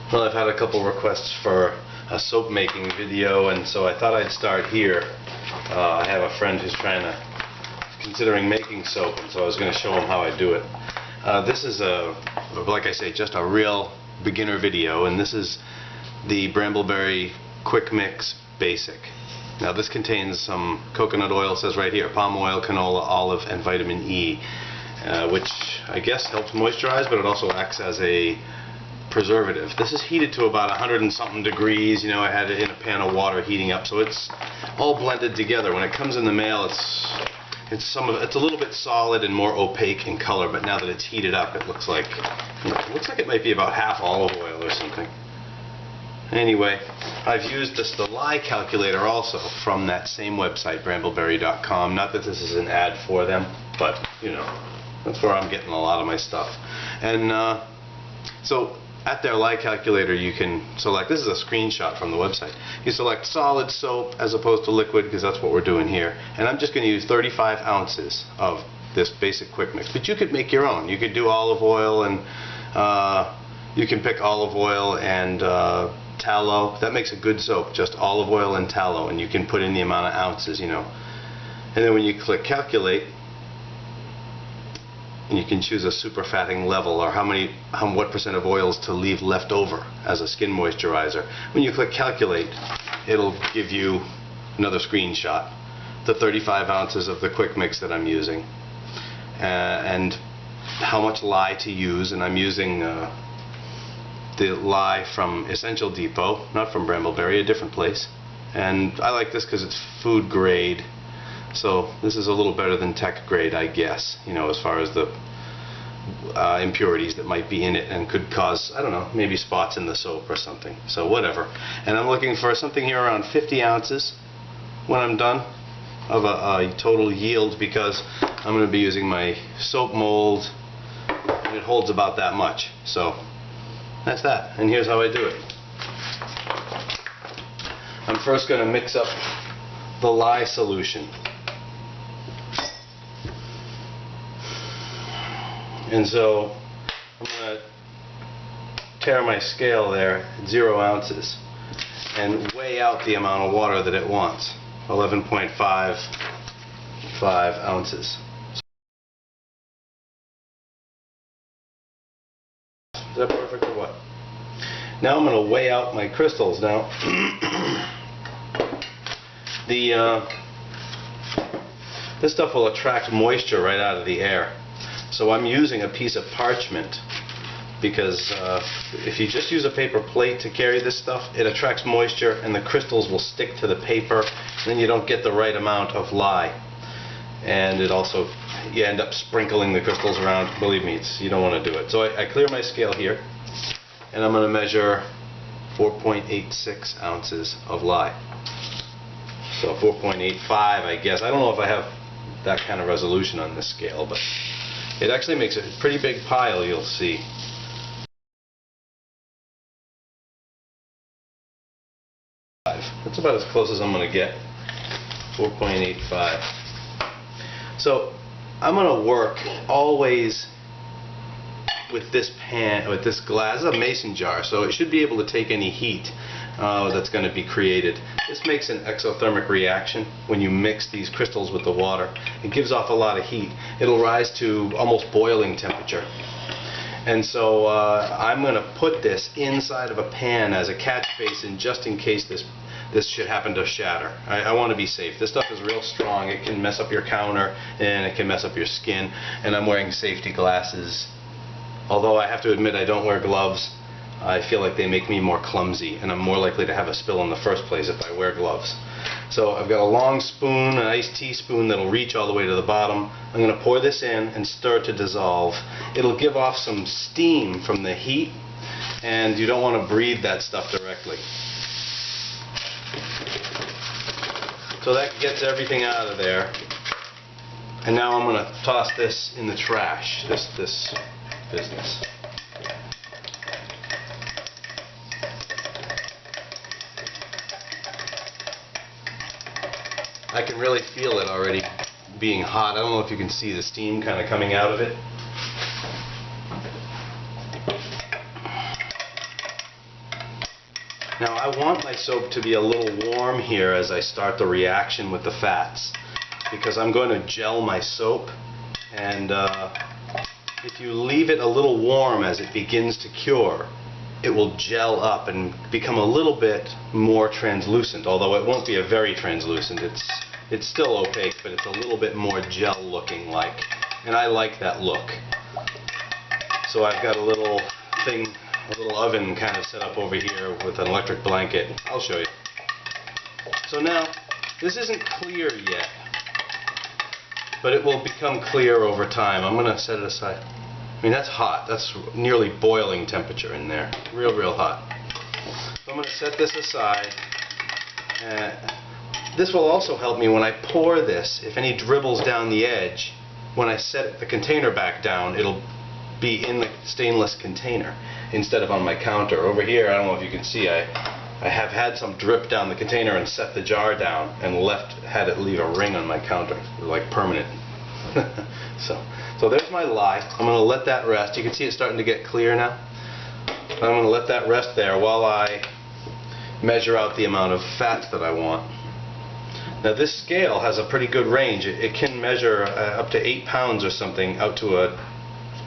Well, I've had a couple requests for a soap making video, and so I thought I'd start here. I have a friend who's considering making soap, and so I was going to show him how I do it. This is like I say, just a real beginner video, and this is the Brambleberry Quick Mix Basic. Now this contains some coconut oil, it says right here, palm oil, canola, olive, and vitamin E, which I guess helps moisturize, but it also acts as a preservative. This is heated to about 100 and something degrees. You know, I had it in a pan of water heating up, so it's all blended together. When it comes in the mail, it's a little bit solid and more opaque in color, but now that it's heated up, it looks like it might be about half olive oil or something. Anyway, I've used the Lye Calculator also from that same website, brambleberry.com. Not that this is an ad for them, but you know, that's where I'm getting a lot of my stuff. And so at their Lye Calculator, you can select, this is a screenshot from the website, you select solid soap as opposed to liquid, because that's what we're doing here. And I'm just going to use 35 ounces of this basic quick mix. But you could make your own. You could do olive oil, and you can pick olive oil and tallow. That makes a good soap, just olive oil and tallow, and you can put in the amount of ounces, you know. And then when you click calculate, and you can choose a super fatting level, or what percent of oils to leave left over as a skin moisturizer. When you click calculate, it'll give you another screenshot, the 35 ounces of the quick mix that I'm using, and how much lye to use. And I'm using the lye from Essential Depot, not from Brambleberry, a different place. And I like this because it's food grade. So this is a little better than tech grade, I guess, you know, as far as the impurities that might be in it and could cause, I don't know, maybe spots in the soap or something. So whatever. And I'm looking for something here around 50 ounces when I'm done of a total yield, because I'm going to be using my soap mold, and it holds about that much. So that's that. And here's how I do it. I'm first going to mix up the lye solution. And so I'm going to tear my scale there at 0 ounces and weigh out the amount of water that it wants, 11.55 ounces. Is that perfect or what? Now I'm going to weigh out my crystals. Now this stuff will attract moisture right out of the air. So I'm using a piece of parchment, because if you just use a paper plate to carry this stuff, it attracts moisture and the crystals will stick to the paper, and then you don't get the right amount of lye. And it also, you end up sprinkling the crystals around. Believe me, you don't want to do it. So I clear my scale here, and I'm going to measure 4.86 ounces of lye. So 4.85, I guess. I don't know if I have that kind of resolution on this scale, but it actually makes a pretty big pile, you'll see. That's about as close as I'm going to get. 4.85. So I'm going to work always with this pan, with this glass. This is a mason jar, so it should be able to take any heat that's going to be created. This makes an exothermic reaction when you mix these crystals with the water. It gives off a lot of heat. It'll rise to almost boiling temperature. And so I'm going to put this inside of a pan as a catch basin, just in case this should happen to shatter. I want to be safe. This stuff is real strong. It can mess up your counter, and it can mess up your skin. And I'm wearing safety glasses. Although I have to admit I don't wear gloves. I feel like they make me more clumsy, and I'm more likely to have a spill in the first place if I wear gloves. So I've got a long spoon, a nice teaspoon that'll reach all the way to the bottom. I'm going to pour this in and stir to dissolve. It'll give off some steam from the heat, and you don't want to breathe that stuff directly. So that gets everything out of there. And now I'm going to toss this in the trash, this business. I can really feel it already being hot. I don't know if you can see the steam kind of coming out of it. Now I want my soap to be a little warm here as I start the reaction with the fats, because I'm going to gel my soap, and if you leave it a little warm as it begins to cure, it will gel up and become a little bit more translucent, although it won't be a very translucent. It's still opaque, but it's a little bit more gel looking like, and I like that look. So I've got a little thing, a little oven kind of set up over here with an electric blanket. I'll show you. So now, this isn't clear yet, but it will become clear over time. I'm going to set it aside. I mean, that's hot. That's nearly boiling temperature in there. Real hot. So I'm going to set this aside. This will also help me when I pour this. If any dribbles down the edge, when I set the container back down, it'll be in the stainless container instead of on my counter. Over here, I don't know if you can see, I have had some drip down the container and set the jar down and had it leave a ring on my counter, like permanent. So there's my lye. I'm going to let that rest. You can see it's starting to get clear now. I'm going to let that rest there while I measure out the amount of fats that I want. Now this scale has a pretty good range. It can measure up to 8 pounds or something out to a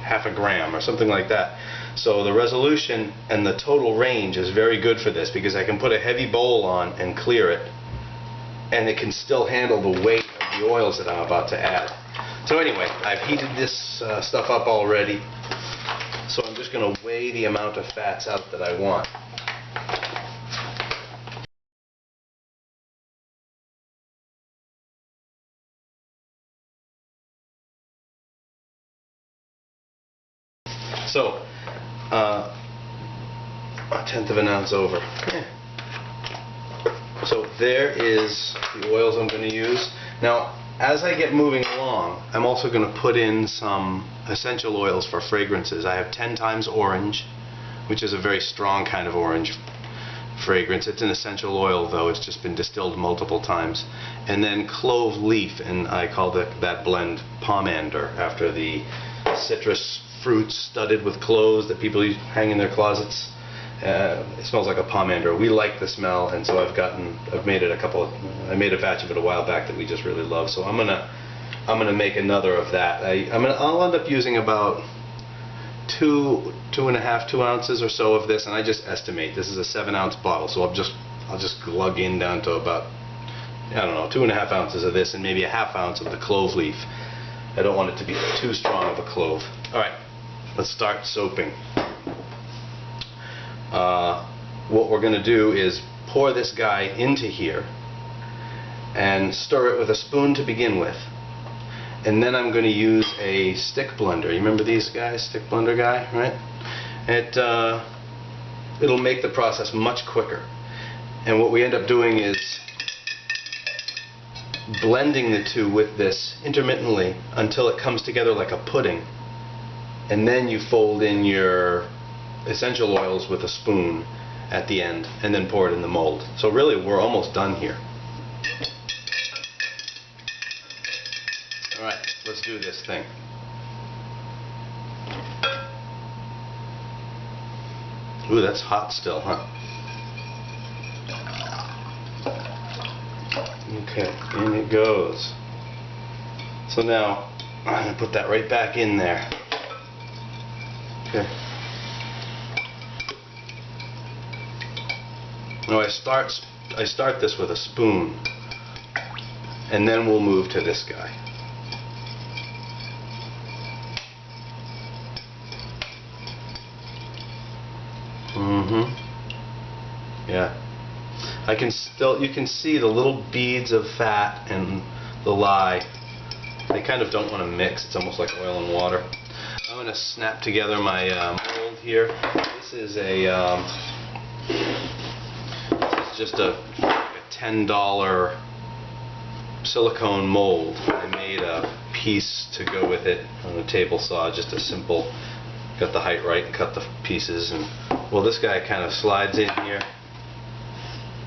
half a gram or something like that. So the resolution and the total range is very good for this, because I can put a heavy bowl on and clear it, and it can still handle the weight of the oils that I'm about to add. So anyway, I've heated this stuff up already, so I'm just going to weigh the amount of fats out that I want. So, 1/10 of an ounce over. So there is the oils I'm going to use. Now, as I get moving along, I'm also going to put in some essential oils for fragrances. I have 10 times orange, which is a very strong kind of orange fragrance. It's an essential oil, though. It's just been distilled multiple times. And then clove leaf, and I call that blend pomander, after the citrus fruits studded with cloves that people hang in their closets. It smells like a pomander. We like the smell, and so I've made it I made a batch of it a while back that we just really love. So I'm gonna make another of that. I'll end up using about 2 ounces or so of this, and I just estimate this is a 7-ounce bottle, so I'll just glug in down to about, I don't know, 2.5 ounces of this and maybe a ½ ounce of the clove leaf. I don't want it to be too strong of a clove. All right, let's start soaping. What we're going to do is pour this guy into here and stir it with a spoon to begin with. And then I'm going to use a stick blender. You remember these guys, stick blender guy, right? It'll make the process much quicker. And what we end up doing is blending the two with this intermittently until it comes together like a pudding. And then you fold in your essential oils with a spoon at the end and then pour it in the mold. So really we're almost done here. Alright, let's do this thing. Ooh, that's hot still, huh? Okay, in it goes. So now I'm going to put that right back in there. Okay. Now I start this with a spoon, and then we'll move to this guy. Yeah. You can see the little beads of fat and the lye. They kind of don't want to mix. It's almost like oil and water. I'm going to snap together my mold here. This is just a $10 silicone mold. I made a piece to go with it on a table saw, just a simple, got the height right and cut the pieces. And well, this guy kind of slides in here,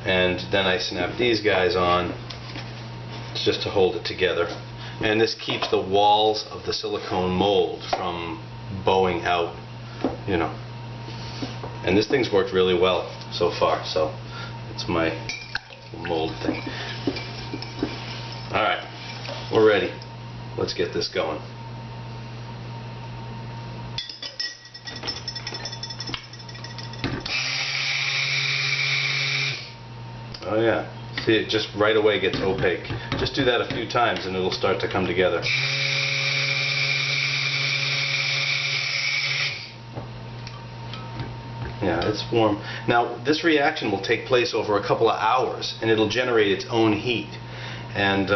and then I snap these guys on just to hold it together. And this keeps the walls of the silicone mold from bowing out, you know. And this thing's worked really well so far, so it's my mold thing. Alright, we're ready. Let's get this going. Oh yeah, see, it just right away gets opaque. Just do that a few times and it'll start to come together. Yeah, it's warm. Now, this reaction will take place over a couple of hours and it'll generate its own heat. And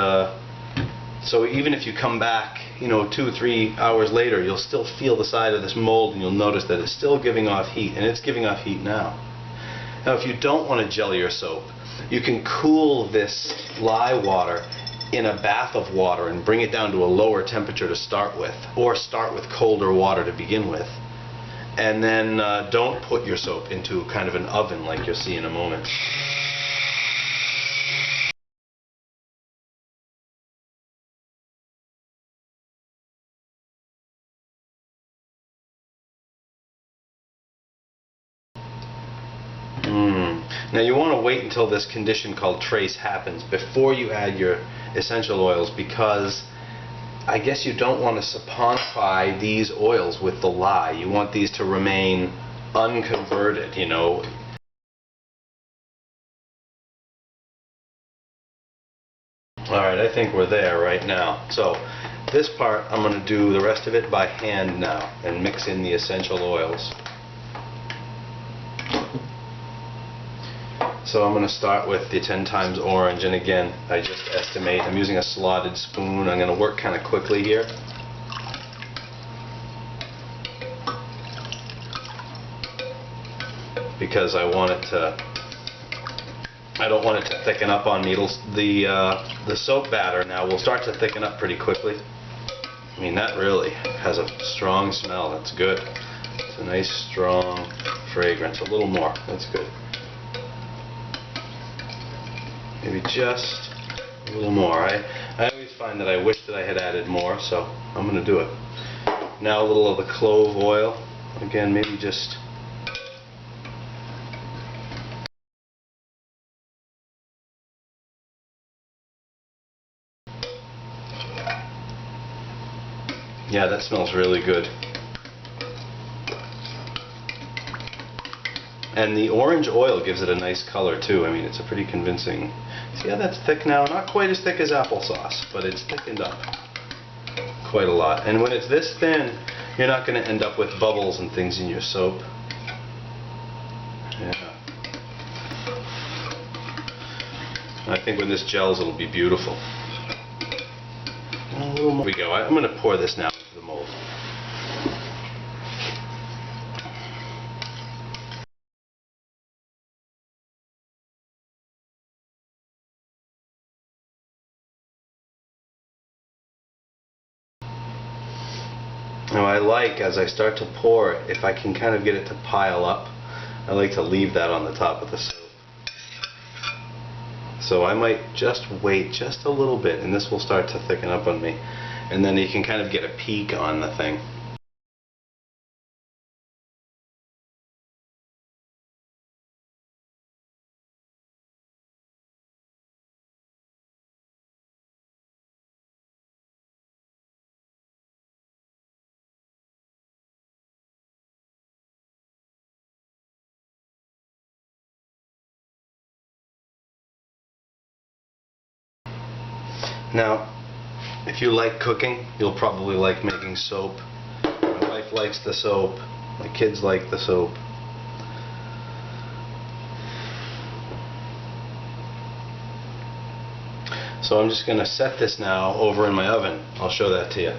so even if you come back, 2 or 3 hours later, you'll still feel the side of this mold and you'll notice that it's still giving off heat, and it's giving off heat now. Now, if you don't want to gel your soap, you can cool this lye water in a bath of water and bring it down to a lower temperature to start with, or start with colder water to begin with. And then don't put your soap into kind of an oven like you'll see in a moment. Now you want to wait until this condition called trace happens before you add your essential oils, because I guess you don't want to saponify these oils with the lye. You want these to remain unconverted, Alright, I think we're there right now. So this part, I'm going to do the rest of it by hand now and mix in the essential oils. So I'm going to start with the 10 times orange, and again, I just estimate. I'm using a slotted spoon. I'm going to work kind of quickly here. Because I don't want it to thicken up on me. The soap batter now will start to thicken up pretty quickly. I mean, that really has a strong smell. That's good. It's a nice strong fragrance. A little more. That's good. Maybe just a little more. I always find that I wish that I had added more, so I'm going to do it. Now a little of the clove oil. Again, maybe just... Yeah, that smells really good. And the orange oil gives it a nice color too. I mean, it's a pretty convincing... See how that's thick now? Not quite as thick as applesauce, but it's thickened up quite a lot. And when it's this thin, you're not going to end up with bubbles and things in your soap. Yeah. I think when this gels, it'll be beautiful. A little more. Here we go. I'm going to pour this now into the mold. Now I like, as I start to pour, if I can kind of get it to pile up, I like to leave that on the top of the soap. So I might just wait just a little bit, and this will start to thicken up on me. And then you can kind of get a peek on the thing. Now, if you like cooking, you'll probably like making soap. My wife likes the soap. My kids like the soap. So I'm just going to set this now over in my oven. I'll show that to you.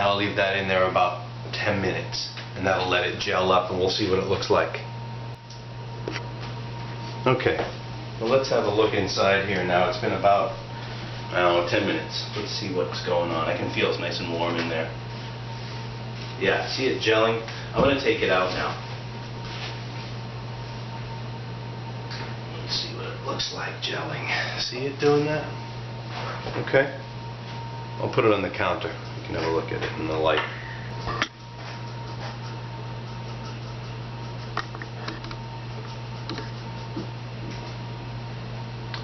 I'll leave that in there about 10 minutes, and that'll let it gel up, and we'll see what it looks like. Okay, well, let's have a look inside here now. It's been about, I don't know, 10 minutes. Let's see what's going on. I can feel it's nice and warm in there. Yeah, see it gelling? I'm going to take it out now. Let's see what it looks like gelling. See it doing that? Okay. I'll put it on the counter. You can have a look at it in the light.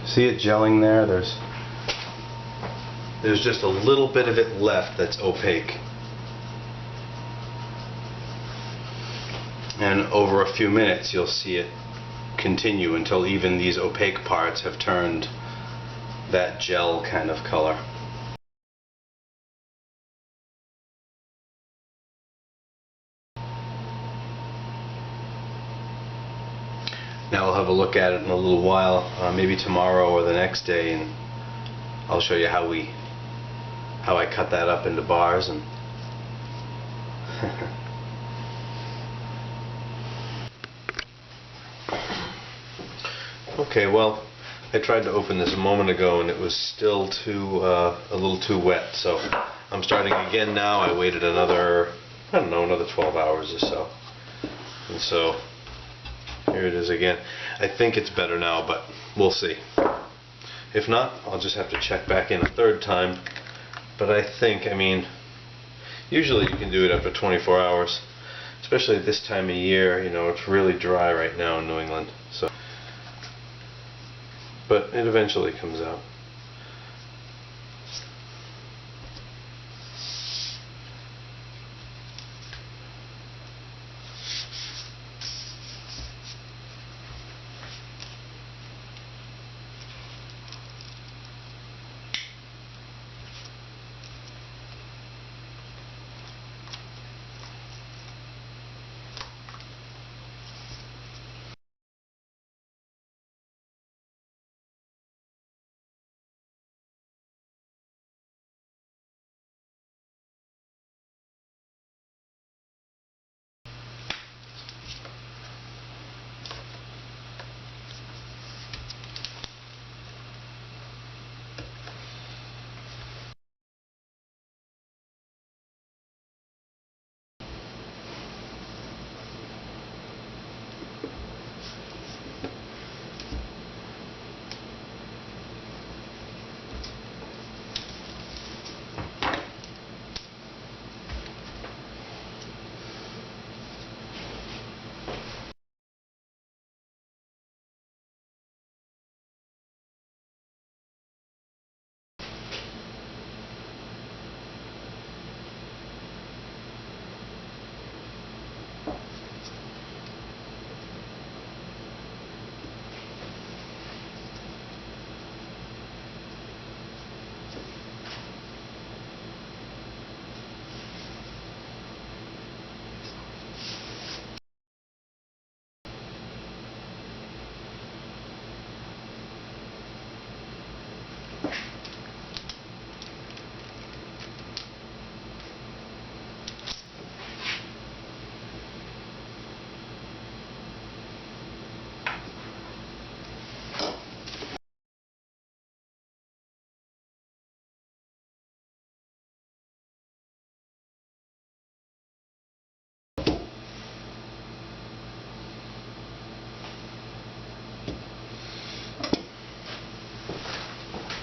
See it gelling there? There's just a little bit of it left that's opaque. And over a few minutes you'll see it continue until even these opaque parts have turned that gel kind of color. Now I'll have a look at it in a little while, maybe tomorrow or the next day, and I'll show you how I cut that up into bars. And okay, well, I tried to open this a moment ago and it was still a little too wet, so I'm starting again now. I waited another 12 hours or so, and so here it is again. I think it's better now, but we'll see. If not, I'll just have to check back in a third time. But I think, usually you can do it after 24 hours, especially at this time of year. You know, it's really dry right now in New England. So, but it eventually comes out.